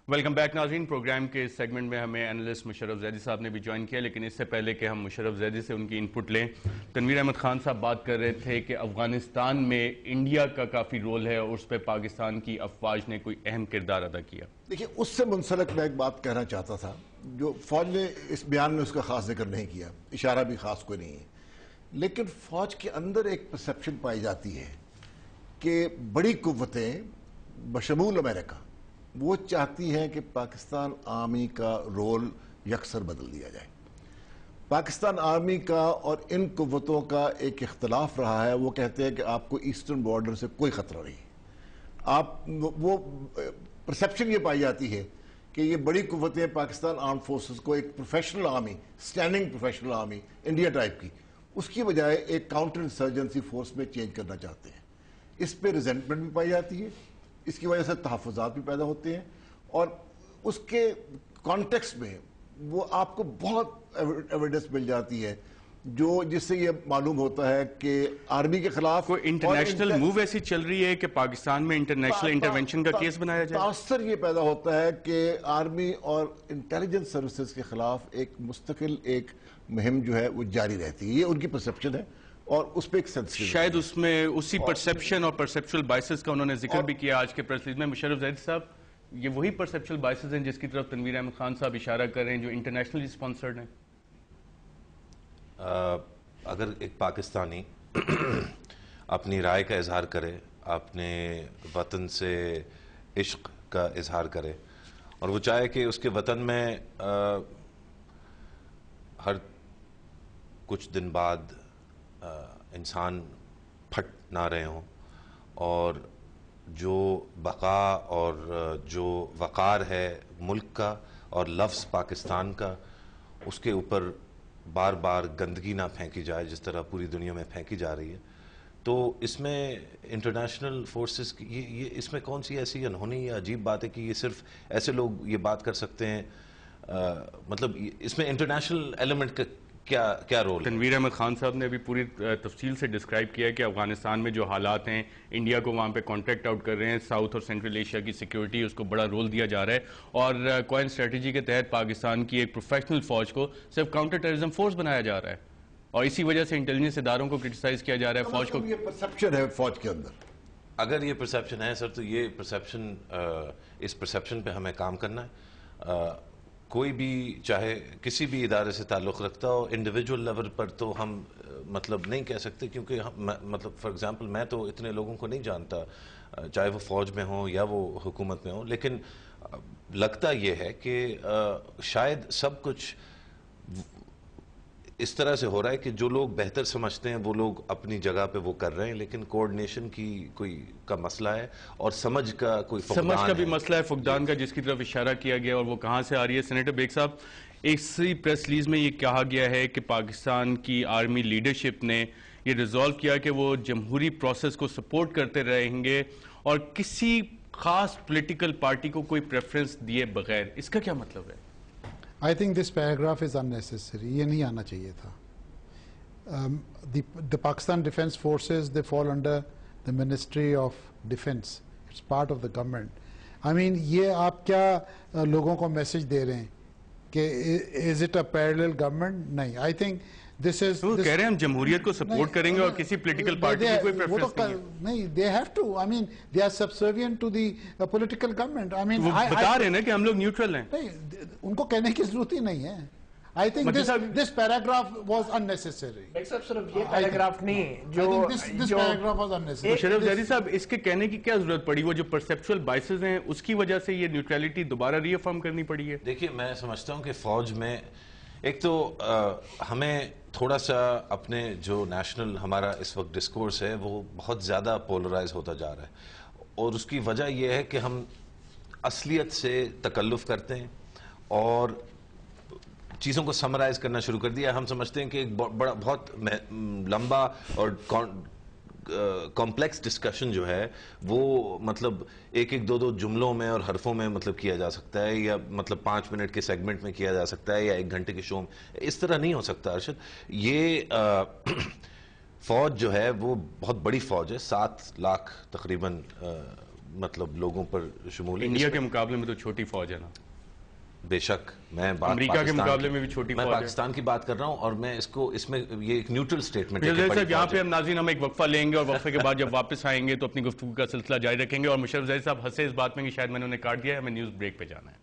Welcome back ناظرین. Programme کے اس segment میں ہمیں اینالسٹ مشرف زیدی صاحب نے بھی جوائن کیا، لیکن اس سے پہلے کہ ہم مشرف زیدی سے ان کی ان پٹ لیں، تنویر احمد خان صاحب بات کر رہے تھے کہ افغانستان میں انڈیا کا کافی رول ہے اور اس پہ پاکستان کی افواج نے کوئی اہم کردار ادا کیا. دیکھیں، اس سے منسلک میں ایک بات کہنا چاہتا تھا جو فوج نے اس بیان میں اس کا خاص ذکر نہیں کیا، اشارہ بھی خاص کوئی نہیں ہے، لیکن فوج کے اندر ایک پرسپشن پائی جاتی ہے کہ بڑی قوتیں بشمول امریکہ وہ چاہتی ہیں کہ پاکستان آرمی کا رول یکسر بدل دیا جائے. پاکستان آرمی کا اور ان قوتوں کا ایک اختلاف رہا ہے. وہ کہتے ہیں کہ آپ کو ایسٹرن بارڈر سے کوئی خطرہ نہیں. وہ پرسپشن یہ پائی جاتی ہے کہ یہ بڑی قوتیں پاکستان آرم فورسز کو ایک professional army, standing professional army India type کی، اس کی بجائے ایک کاؤنٹر انسرجنسی فورس میں چینج کرنا چاہتے ہیں. اس پہ ریزنٹمنٹ بھی پائی جاتی ہے، اس کی وجہ سے تحفظات بھی پیدا ہوتے ہیں، اور اس کے کانٹیکس میں وہ آپ کو بہت ایویڈنس مل جاتی ہے جس سے یہ معلوم ہوتا ہے کہ آرمی کے خلاف کوئی انٹرنیشنل موو ایسی چل رہی ہے کہ پاکستان میں انٹرنیشنل انٹرونشن کا کیس بنایا جائے. تاثر یہ پیدا ہوتا ہے کہ آرمی اور انٹیلیجنس سروسز کے خلاف ایک مستقل ایک مہم جو ہے وہ جاری رہتی ہے. یہ ان کی پرسپشن ہے اور اس پہ ایک سینسٹیو شاید اس میں اسی پرسپشن اور پرسپچول بائسز کا انہوں نے ذکر بھی کیا آج کے پریس ریلیز میں. مشرف زیدی صاحب، یہ وہی پرسپچول بائسز ہیں جس کی طرف تنویر احمد خان صاحب اشارہ کر رہے ہیں جو انٹرنیشنلی اسپانسرڈ ہیں؟ اگر ایک پاکستانی اپنی رائے کا اظہار کرے، اپنے وطن سے عشق کا اظہار کرے، اور وہ چاہے کہ اس کے وطن میں ہر کچھ دن بعد انسان پھٹ نہ رہے ہوں، اور جو بقا اور جو وقار ہے ملک کا اور لفظ پاکستان کا، اس کے اوپر بار بار گندگی نہ پھینکی جائے جس طرح پوری دنیا میں پھینکی جا رہی ہے، تو اس میں انٹرنیشنل فورسز کی یہ اس میں کون سی ایسی انہونی یا عجیب بات ہے کہ یہ صرف ایسے لوگ یہ بات کر سکتے ہیں؟ مطلب اس میں انٹرنیشنل ایلیمنٹ کا کیا رول ہے؟ تنویر احمد خان صاحب نے ابھی پوری تفصیل سے ڈسکرائب کیا ہے کہ افغانستان میں جو حالات ہیں، انڈیا کو وہاں پہ کانٹیکٹ آؤٹ کر رہے ہیں، ساؤتھ اور سینٹرل ایشیا کی سیکیورٹی اس کو بڑا رول دیا جا رہا ہے، اور کوئن اسٹریٹجی کے تحت پاکستان کی ایک پروفیشنل فوج کو صرف کاؤنٹر ٹیررزم فورس بنایا جا رہا ہے، اور اسی وجہ سے انٹیلیجنس اداروں کو کرٹیسائز کیا جا رہا ہے فوج کو. یہ پرسپشن ہے فوج کے اندر. اگر یہ پرسپشن ہے سر، تو یہ پرسپشن اس پرسپشن پہ ہمیں کام کرنا ہے. کوئی بھی چاہے کسی بھی ادارے سے تعلق رکھتا ہو، انڈیویجول لیول پر تو ہم مطلب نہیں کہہ سکتے، کیونکہ مطلب فار ایگزامپل میں تو اتنے لوگوں کو نہیں جانتا، چاہے وہ فوج میں ہوں یا وہ حکومت میں ہوں، لیکن لگتا یہ ہے کہ شاید سب کچھ اس طرح سے ہو رہا ہے کہ جو لوگ بہتر سمجھتے ہیں وہ لوگ اپنی جگہ پہ وہ کر رہے ہیں، لیکن کوارڈینیشن کا مسئلہ ہے، اور سمجھ کا کوئی فقدان ہے. سمجھ کا بھی مسئلہ ہے، فقدان کا، جس کی طرف اشارہ کیا گیا، اور وہ کہاں سے آ رہی ہے. سینیٹر بیگ صاحب، اسی پریس ریلیز میں یہ کہا گیا ہے کہ پاکستان کی آرمی لیڈرشپ نے یہ ریزولو کیا کہ وہ جمہوری پروسیس کو سپورٹ کرتے رہیں گے اور کسی خاص پولیٹیکل پارٹی کو کوئی پریفرنس دیے بغیر. اس کا کیا مطلب ہے؟ I think this paragraph is unnecessary. یہ نہیں آنا چاہیے تھا. The Pakistan Defence Forces, they fall under the Ministry of Defence. It's part of the government. I mean, یہ آپ کیا لوگوں کو میسج دے رہے ہیں کہ is it a parallel government؟ نہیں. I think this is... وہ کہہ رہے ہیں ہم جمہوریت کو سپورٹ کریں گے اور کسی پولیٹیکل پارٹی کی کوئی پریفرنس نہیں ہے. نہیں, they have to. I mean, they are subservient to the political government. I mean, وہ بتا رہے ہیں نا کہ ہم لوگ نیوٹرل ہیں. نہیں, ان کو کہنے کی ضرورت ہی نہیں ہے. I think this paragraph was unnecessary. صرف یہ پیراگراف نہیں جو this paragraph was unnecessary. Musharraf Zaidi صاحب، اس کے کہنے کی کیا ضرورت پڑی؟ وہ جو پرسیپچول بائسز ہیں اس کی وجہ سے یہ نیوٹرلٹی دوبارہ ری افرم کرنی پڑی ہے. دیکھیے، میں سمجھتا ہوں کہ فوج میں ایک تو ہمیں تھوڑا سا اپنے جو نیشنل ہمارا اس وقت ڈسکورس ہے وہ بہت زیادہ پولرائز ہوتا جا رہا ہے، اور اس کی وجہ یہ ہے کہ ہم اصلیت سے تکلف کرتے ہیں اور چیزوں کو سمرائز کرنا شروع کر دیا. ہم سمجھتے ہیں کہ ایک بہت لمبا اور کمپلیکس ڈسکشن جو ہے وہ مطلب ایک دو جملوں میں اور حرفوں میں مطلب کیا جا سکتا ہے، یا مطلب 5 منٹ کے سیگمنٹ میں کیا جا سکتا ہے، یا 1 گھنٹے کے شو میں. اس طرح نہیں ہو سکتا ارشد. یہ فوج جو ہے وہ بہت بڑی فوج ہے، 7 لاکھ تقریباً مطلب لوگوں پر شمول ہے. انڈیا کے مقابلے میں تو چھوٹی فوج ہے نا. بے شک میں بات امریکہ کے مقابلے میں بھی چھوٹی میں فوج ہے. پاکستان کی بات کر رہا ہوں اور میں اس میں یہ ایک نیوٹرل اسٹیٹمنٹ ہے. صاحب یہاں پہ ہم ناظرین ہم ایک وقفہ لیں گے اور وقفے کے بعد جب واپس آئیں گے تو اپنی گفتگو کا سلسلہ جاری رکھیں گے. اور مشرف ظاہر صاحب ہنسے اس بات میں کہ شاید میں نے انہیں کاٹ دیا ہے, ہمیں نیوز بریک پہ جانا ہے.